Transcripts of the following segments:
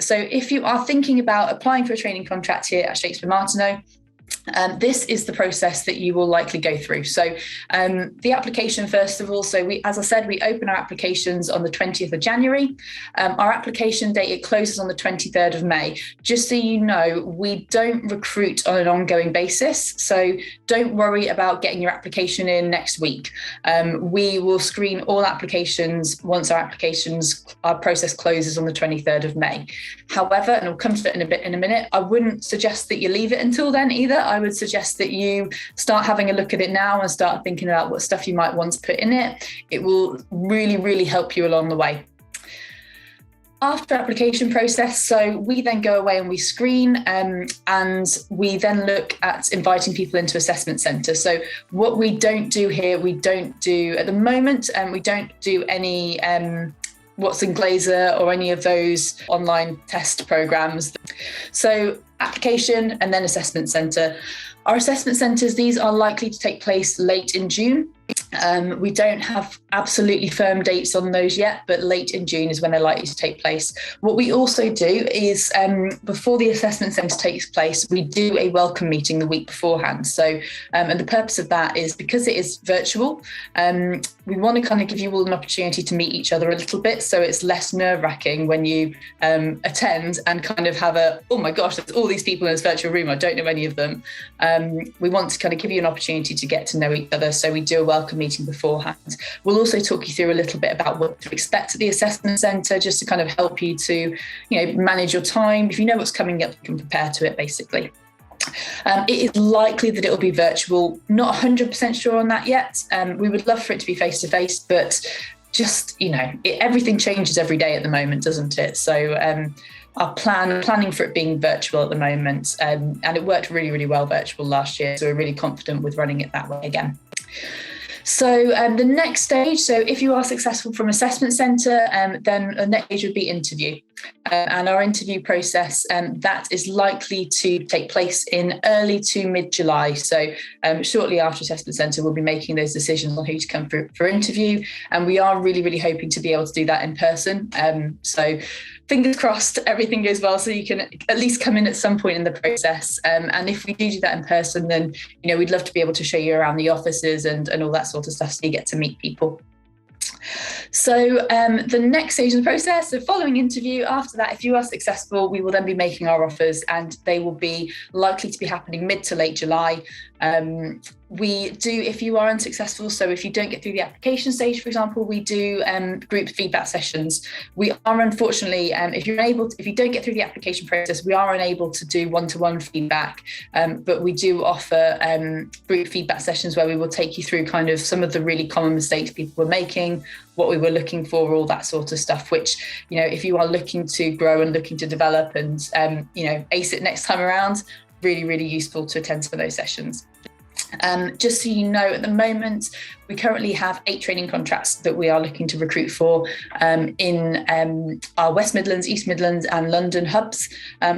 So if you are thinking about applying for a training contract here at Shakespeare Martineau, this is the process that you will likely go through. So the application, first of all, so as I said, we open our applications on the 20th of January. Our application date, it closes on the 23rd of May. Just so you know, we don't recruit on an ongoing basis. So don't worry about getting your application in next week. We will screen all applications once our process closes on the 23rd of May. However, and I'll come to it in a minute, I wouldn't suggest that you leave it until then either. I would suggest that you start having a look at it now and start thinking about what stuff you might want to put in it. It will really, really help you along the way. After application process, so we then go away and we screen, and we then look at inviting people into assessment centre. So what we don't do here, we don't do at the moment, we don't do any Watson Glaser or any of those online test programs. So application and then assessment centre. Our assessment centres, these are likely to take place late in June. We don't have absolutely firm dates on those yet, but late in June is when they're likely to take place. What we also do is before the assessment centre takes place, we do a welcome meeting the week beforehand. So, and the purpose of that is because it is virtual, we want to kind of give you all an opportunity to meet each other a little bit. So it's less nerve-wracking when you attend and kind of have oh my gosh, there's all these people in this virtual room, I don't know any of them. We want to kind of give you an opportunity to get to know each other. So we do a welcome meeting beforehand. We'll also talk you through a little bit about what to expect at the assessment centre, just to kind of help you to, manage your time. If you know what's coming up, you can prepare to it, basically. It is likely that it will be virtual. Not 100% sure on that yet. We would love for it to be face-to-face, but just, everything changes every day at the moment, doesn't it? So our planning for it being virtual at the moment, and it worked really, really well virtual last year. So we're really confident with running it that way again. So the next stage, so if you are successful from assessment centre, then the next stage would be interview. And our interview process, that is likely to take place in early to mid-July. So shortly after assessment centre, we'll be making those decisions on who to come for interview. And we are really, really hoping to be able to do that in person. So fingers crossed, everything goes well, so you can at least come in at some point in the process. And if we do that in person, then, we'd love to be able to show you around the offices and all that sort of stuff, so you get to meet people. So the next stage of the process, so following interview, after that, if you are successful, we will then be making our offers, and they will be likely to be happening mid to late July. We do, if you are unsuccessful, so if you don't get through the application stage, for example, we do group feedback sessions. We are unfortunately, if you don't get through the application process, we are unable to do one-to-one feedback, but we do offer group feedback sessions where we will take you through kind of some of the really common mistakes people were making, what we were looking for, all that sort of stuff, which, if you are looking to grow and looking to develop and, ace it next time around, really, really useful to attend to those sessions. Just so you know, at the moment, we currently have 8 training contracts that we are looking to recruit for in our West Midlands, East Midlands and London hubs.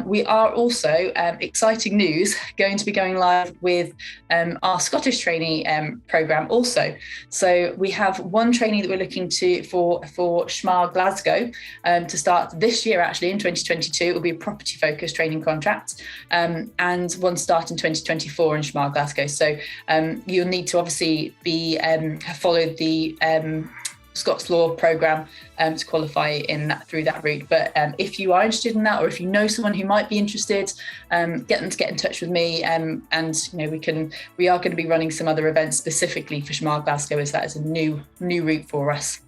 We are also, exciting news, going to be going live with our Scottish trainee programme also. So we have one trainee that we're looking for Schmar Glasgow to start this year, actually, in 2022. It will be a property-focused training contract, and one start in 2024 in Schmar Glasgow. So you'll need to obviously be have followed the Scots Law programme to qualify through that route. But if you are interested in that, or if you know someone who might be interested, get them to get in touch with me. And we are going to be running some other events specifically for Schmar Glasgow, as that is a new route for us.